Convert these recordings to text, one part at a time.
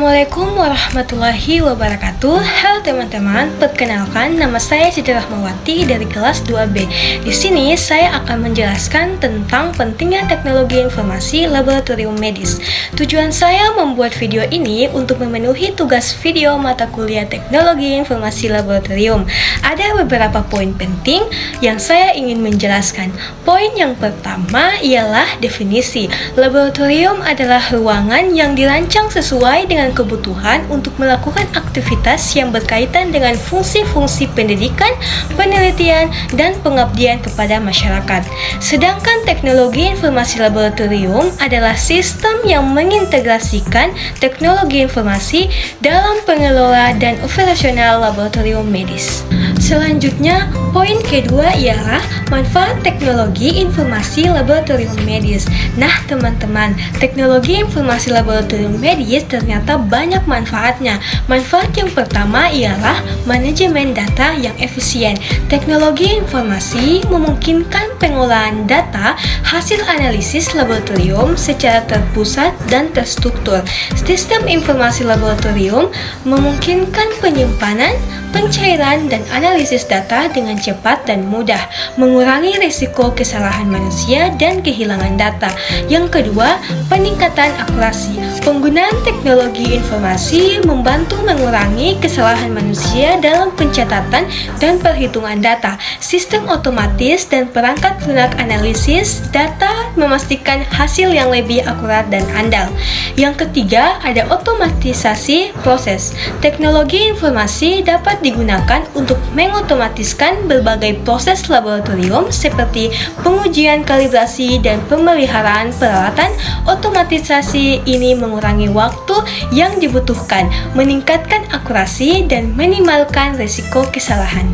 Assalamualaikum warahmatullahi wabarakatuh. Halo teman-teman, perkenalkan nama saya Siti Rahmawati dari kelas 2B. Di sini saya akan menjelaskan tentang pentingnya teknologi informasi laboratorium medis. Tujuan saya membuat video ini untuk memenuhi tugas video mata kuliah teknologi informasi laboratorium. Ada beberapa poin penting yang saya ingin menjelaskan. Poin yang pertama ialah definisi. Laboratorium adalah ruangan yang dirancang sesuai dengan kebutuhan untuk melakukan aktivitas yang berkaitan dengan fungsi-fungsi pendidikan, penelitian, dan pengabdian kepada masyarakat. Sedangkan teknologi informasi laboratorium adalah sistem yang mengintegrasikan teknologi informasi dalam pengelola dan operasional laboratorium medis. Selanjutnya, poin kedua ialah manfaat teknologi informasi laboratorium medis. Nah, teman-teman, teknologi informasi laboratorium medis ternyata banyak manfaatnya. Manfaat yang pertama ialah manajemen data yang efisien. Teknologi informasi memungkinkan pengolahan data hasil analisis laboratorium secara terpusat dan terstruktur. Sistem informasi laboratorium memungkinkan penyimpanan, pencairan, dan analisis data dengan cepat dan mudah, mengurangi risiko kesalahan manusia dan kehilangan data. Yang kedua, peningkatan akurasi. Penggunaan teknologi informasi membantu mengurangi kesalahan manusia dalam pencatatan dan perhitungan data. Sistem otomatis dan perangkat lunak analisis data memastikan hasil yang lebih akurat dan andal. Yang ketiga, ada otomatisasi proses. Teknologi informasi dapat digunakan untuk mengotomatiskan berbagai proses laboratorium seperti pengujian kalibrasi dan pemeliharaan peralatan. Otomatisasi ini mengurangi waktu yang dibutuhkan, meningkatkan akurasi, dan minimalkan risiko kesalahan.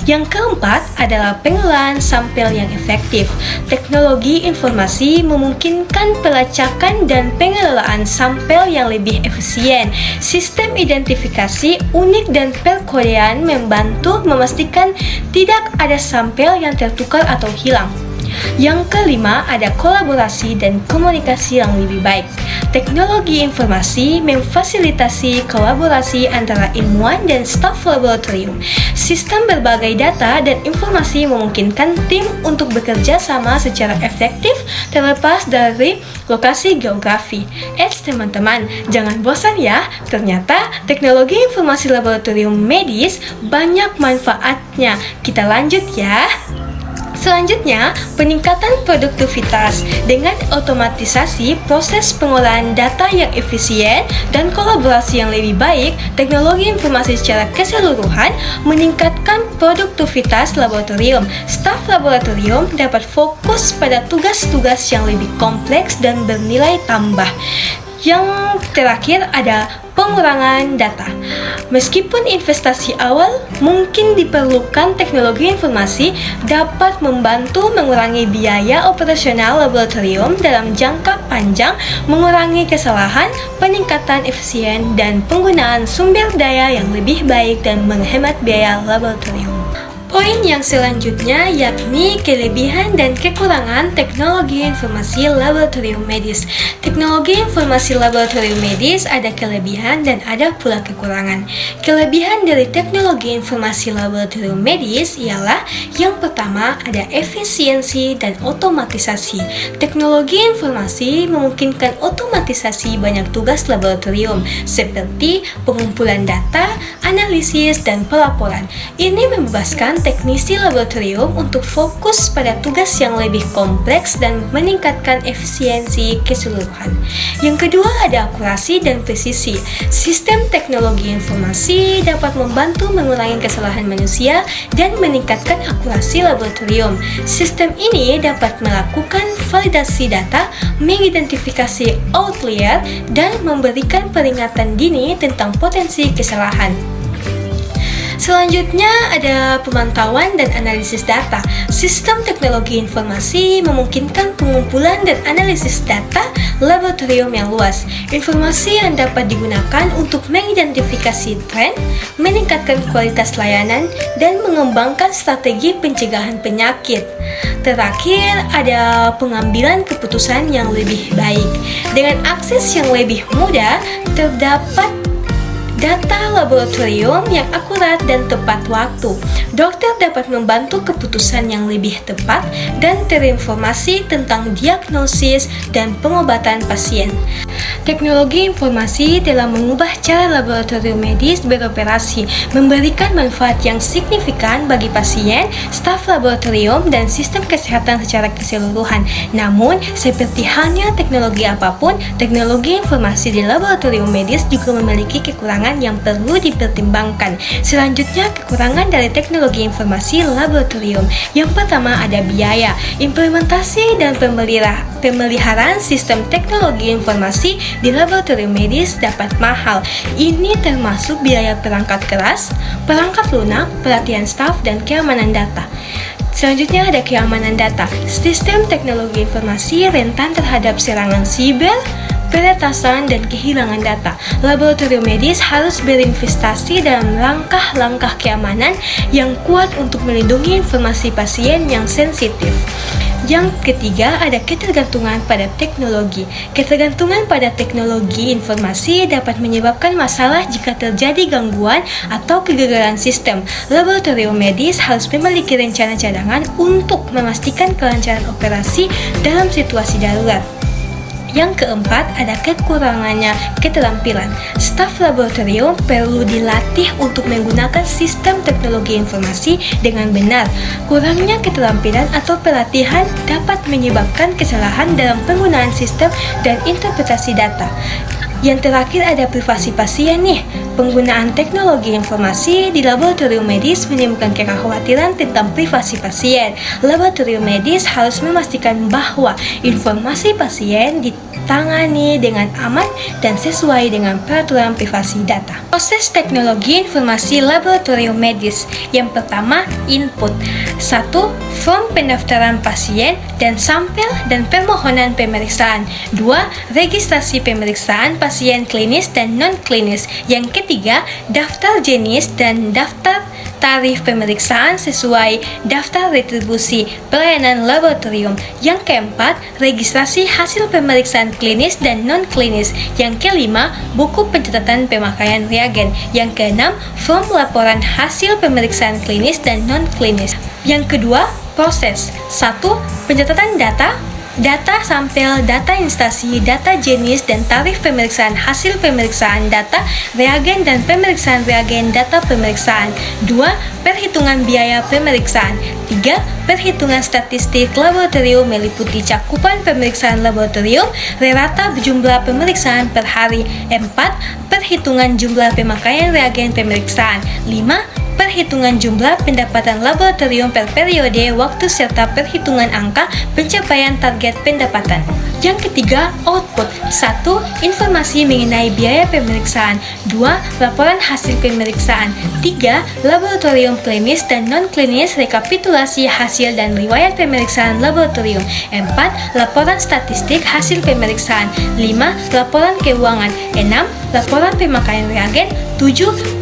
Yang keempat adalah pengolahan sampel yang efektif. Teknologi informasi memungkinkan pelacakan dan pengelolaan sampel yang lebih efisien. Sistem identifikasi unik dan perkodean membantu memastikan tidak ada sampel yang tertukar atau hilang. Yang kelima, ada kolaborasi dan komunikasi yang lebih baik. Teknologi informasi memfasilitasi kolaborasi antara ilmuwan dan staf laboratorium. Sistem berbagai data dan informasi memungkinkan tim untuk bekerja sama secara efektif terlepas dari lokasi geografi. Teman-teman, jangan bosan ya. Ternyata teknologi informasi laboratorium medis banyak manfaatnya. Kita lanjut ya. Selanjutnya, peningkatan produktivitas. Dengan otomatisasi proses pengolahan data yang efisien dan kolaborasi yang lebih baik, teknologi informasi secara keseluruhan meningkatkan produktivitas laboratorium. Staf laboratorium dapat fokus pada tugas-tugas yang lebih kompleks dan bernilai tambah. Yang terakhir ada pengurangan data. Meskipun investasi awal mungkin diperlukan, teknologi informasi dapat membantu mengurangi biaya operasional laboratorium dalam jangka panjang, mengurangi kesalahan, peningkatan efisien, dan penggunaan sumber daya yang lebih baik dan menghemat biaya laboratorium. Poin yang selanjutnya yakni kelebihan dan kekurangan teknologi informasi laboratorium medis. Teknologi informasi laboratorium medis ada kelebihan dan ada pula kekurangan. Kelebihan dari teknologi informasi laboratorium medis ialah yang pertama ada efisiensi dan otomatisasi. Teknologi informasi memungkinkan otomatisasi banyak tugas laboratorium seperti pengumpulan data, analisis, dan pelaporan. Ini membebaskan teknisi laboratorium untuk fokus pada tugas yang lebih kompleks dan meningkatkan efisiensi keseluruhan. Yang kedua ada akurasi dan presisi. Sistem teknologi informasi dapat membantu mengurangi kesalahan manusia dan meningkatkan akurasi laboratorium. Sistem ini dapat melakukan validasi data, mengidentifikasi outlier, dan memberikan peringatan dini tentang potensi kesalahan. Selanjutnya ada pemantauan dan analisis data. Sistem teknologi informasi memungkinkan pengumpulan dan analisis data laboratorium yang luas. Informasi yang dapat digunakan untuk mengidentifikasi tren, meningkatkan kualitas layanan, dan mengembangkan strategi pencegahan penyakit. Terakhir, ada pengambilan keputusan yang lebih baik. Dengan akses yang lebih mudah, terdapat data laboratorium yang akurat dan tepat waktu. Dokter dapat membantu keputusan yang lebih tepat dan terinformasi tentang diagnosis dan pengobatan pasien. Teknologi informasi telah mengubah cara laboratorium medis beroperasi, memberikan manfaat yang signifikan bagi pasien, staf laboratorium, dan sistem kesehatan secara keseluruhan. Namun, seperti halnya teknologi apapun, teknologi informasi di laboratorium medis juga memiliki kekurangan yang perlu dipertimbangkan. Selanjutnya, kekurangan dari teknologi informasi laboratorium. Yang pertama ada biaya. Implementasi dan pemeliharaan sistem teknologi informasi di laboratorium medis dapat mahal. Ini termasuk biaya perangkat keras, perangkat lunak, pelatihan staf, dan keamanan data. Selanjutnya ada keamanan data. Sistem teknologi informasi rentan terhadap serangan siber, peretasan, dan kehilangan data. Laboratorium medis harus berinvestasi dalam langkah-langkah keamanan yang kuat untuk melindungi informasi pasien yang sensitif. Yang ketiga ada ketergantungan pada teknologi. Ketergantungan pada teknologi informasi dapat menyebabkan masalah jika terjadi gangguan atau kegagalan sistem. Laboratorium medis harus memiliki rencana cadangan untuk memastikan kelancaran operasi dalam situasi darurat. Yang keempat, ada kekurangannya keterampilan. Staf laboratorium perlu dilatih untuk menggunakan sistem teknologi informasi dengan benar. Kurangnya keterampilan atau pelatihan dapat menyebabkan kesalahan dalam penggunaan sistem dan interpretasi data. Yang terakhir ada privasi pasien nih. Penggunaan teknologi informasi di laboratorium medis menimbulkan kekhawatiran tentang privasi pasien. Laboratorium medis harus memastikan bahwa informasi pasien ditangani dengan aman dan sesuai dengan peraturan privasi data. Proses teknologi informasi laboratorium medis. Yang pertama, input. 1. Form pendaftaran pasien dan sampel dan permohonan pemeriksaan. 2. Registrasi pemeriksaan pasien klinis dan non-klinis. Yang ketiga, daftar jenis dan daftar tarif pemeriksaan sesuai daftar retribusi pelayanan laboratorium. Yang keempat, registrasi hasil pemeriksaan klinis dan non-klinis. Yang kelima, buku pencatatan pemakaian reagen. Yang keenam, form laporan hasil pemeriksaan klinis dan non-klinis. Yang kedua, proses. 1. Pencatatan data sampel, data instansi, data jenis, dan tarif pemeriksaan hasil pemeriksaan data, reagen dan pemeriksaan reagen data pemeriksaan. 2. Perhitungan biaya pemeriksaan. 3. Perhitungan statistik laboratorium meliputi cakupan pemeriksaan laboratorium, rata jumlah pemeriksaan per hari. 4. Perhitungan jumlah pemakaian reagen pemeriksaan. 5. Perhitungan jumlah pendapatan laboratorium per periode waktu serta perhitungan angka pencapaian target pendapatan. Yang ketiga, output. 1. Informasi mengenai biaya pemeriksaan. 2. Laporan hasil pemeriksaan. 3. Laboratorium klinis dan non-klinis, rekapitulasi hasil dan riwayat pemeriksaan laboratorium. 4. Laporan statistik hasil pemeriksaan. 5. Laporan keuangan. 6. Laporan pemakaian reagen. 7.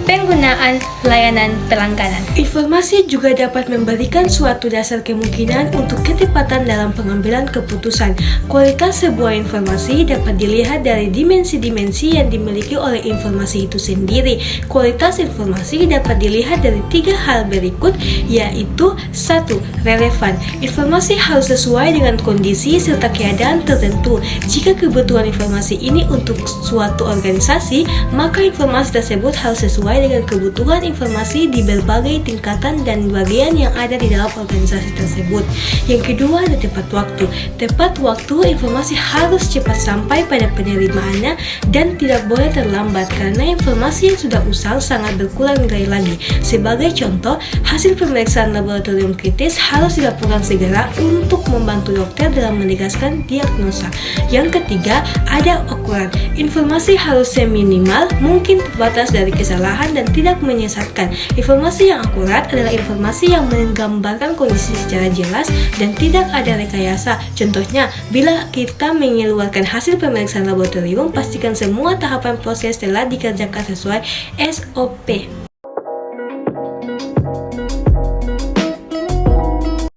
Penggunaan layanan pelanggaran. Informasi juga dapat memberikan suatu dasar kemungkinan untuk ketepatan dalam pengambilan keputusan. Kualitas sebuah informasi dapat dilihat dari dimensi-dimensi yang dimiliki oleh informasi itu sendiri. Kualitas informasi dapat dilihat dari 3 hal berikut, yaitu 1. Relevan. Informasi harus sesuai dengan kondisi serta keadaan tertentu. Jika kebutuhan informasi ini untuk suatu organisasi, maka informasi tersebut harus sesuai dengan kebutuhan informasi di berbagai tingkatan dan bagian yang ada di dalam organisasi tersebut. Yang kedua ada tepat waktu. Tepat waktu, informasi harus cepat sampai pada penerimaannya dan tidak boleh terlambat karena informasi yang sudah usang sangat berkurang nilai lagi. Sebagai contoh, hasil pemeriksaan laboratorium kritis harus dilaporkan segera untuk membantu dokter dalam menegaskan diagnosa. Yang ketiga ada ukuran. Informasi harusnya minimal, mungkin terbatas dari kesalahan dan tidak menyesatkan. Informasi yang akurat adalah informasi yang menggambarkan kondisi secara jelas dan tidak ada rekayasa. Contohnya, bila kita mengeluarkan hasil pemeriksaan laboratorium, pastikan semua tahapan proses telah dikerjakan sesuai SOP.